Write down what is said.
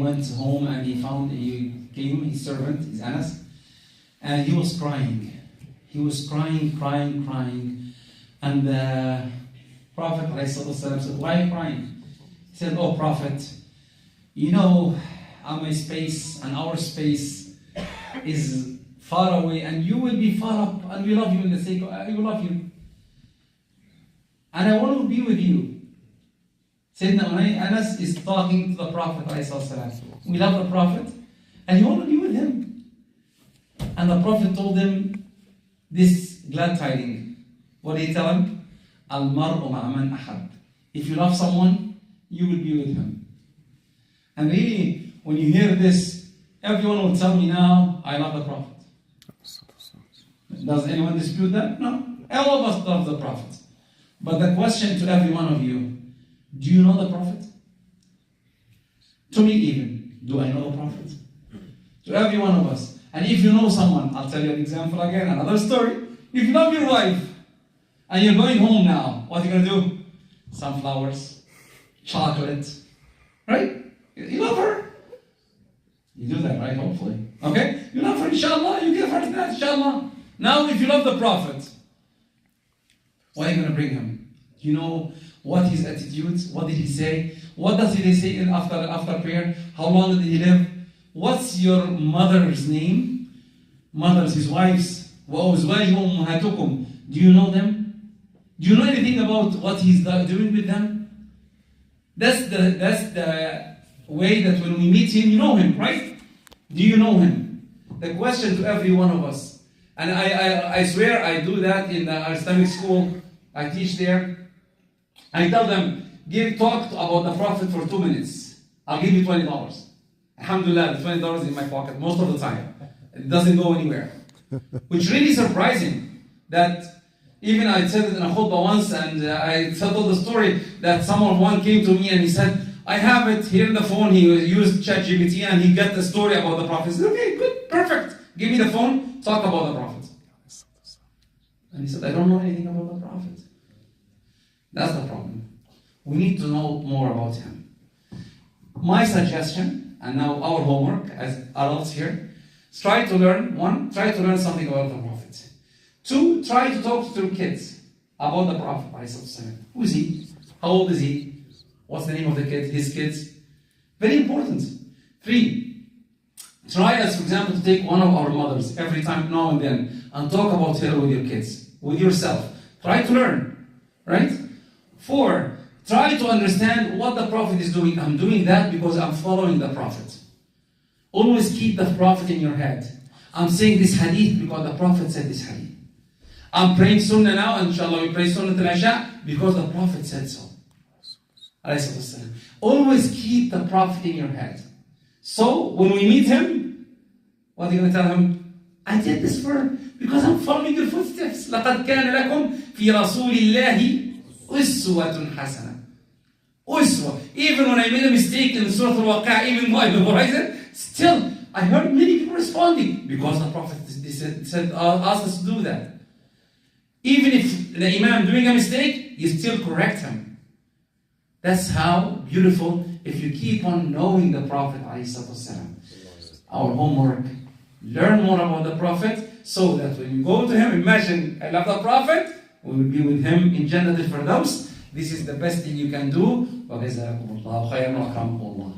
went home and he came, his servant, his Anas, and he was crying. He was crying. And the Prophet ﷺ said, why are you crying? He said, oh Prophet, you know, our space is far away, and you will be far up, and we love you in the sake of, we love you. And I want to be with you. Sayyidina Anas is talking to the Prophet ﷺ. We love the Prophet, and he want to be with him. And the Prophet told him this glad tidings. What did he tell him? Al-mar'u ma'a man ahab. If you love someone, you will be with him. And really, when you hear this, everyone will tell me now, I love the Prophet. Does anyone dispute that? No. All of us love the Prophet. But the question to every one of you, do you know the Prophet? To me even, do I know the Prophet? To every one of us. And if you know someone, I'll tell you an example again, another story. If you love your wife, and you're going home now, what are you going to do? Some flowers, chocolate, right? You love her. You do that, right? Hopefully. Okay? You love her, inshallah, you give her that, inshallah. Now, if you love the Prophet, what are you going to bring him? Do you know what his attitudes? What did he say? What does he say after prayer? How long did he live? What's your mother's name? Mothers, his wives. وَأَوْزْوَاجِهُ أُمَّهَاتُكُمْ. Do you know them? Do you know anything about what he's doing with them? That's the way that when we meet him, you know him, right? Do you know him? The question to every one of us, and I swear I do that in the Islamic school, I teach there. I tell them, talk about the Prophet for 2 minutes. I'll give you $20. Alhamdulillah, the $20 is in my pocket most of the time. It doesn't go anywhere. Which really surprising that even I said it in a khutbah once, and I told the story that someone came to me and he said, I have it here in the phone. He used ChatGPT and he got the story about the Prophet. I said, okay, good, perfect. Give me the phone, talk about the Prophet. And he said, I don't know anything about the Prophet. That's the problem. We need to know more about him. My suggestion, and now our homework as adults here, is try to learn something about the Prophet. 2, try to talk to your kids about the Prophet. Who is he? How old is he? What's the name of the kid? His kids? Very important. 3, try as, for example, to take one of our mothers every time now and then and talk about her with your kids, with yourself. Try to learn, right? 4, try to understand what the Prophet is doing. I'm doing that because I'm following the Prophet. Always keep the Prophet in your head. I'm saying this hadith because the Prophet said this hadith. I'm praying Sunnah now, and inshallah we pray Sunnah al-Isha because the Prophet said so. Always keep the Prophet in your head. So when we meet him, what are you going to tell him? I did this because I'm following your footsteps. لَقَدْ كَانَ لَكُمْ فِي رَسُولِ اللَّهِ أُسْوَةٌ حَسَنَةٌ. Uswa. Even when I made a mistake in Surah Al-Waqi'ah, even though I memorized it, still I heard many people responding because the Prophet said asked us to do that. Even if the Imam doing a mistake, you still correct him. That's how beautiful if you keep on knowing the Prophet ﷺ. Our homework, learn more about the Prophet so that when you go to him, imagine I love the Prophet, we will be with him in Jannah al-Firdaus. This is the best thing you can do. وَجَزَاكُمُ اللَّهُ خَيْرًا وَأَكْرَمَكُمُ اللَّهُ.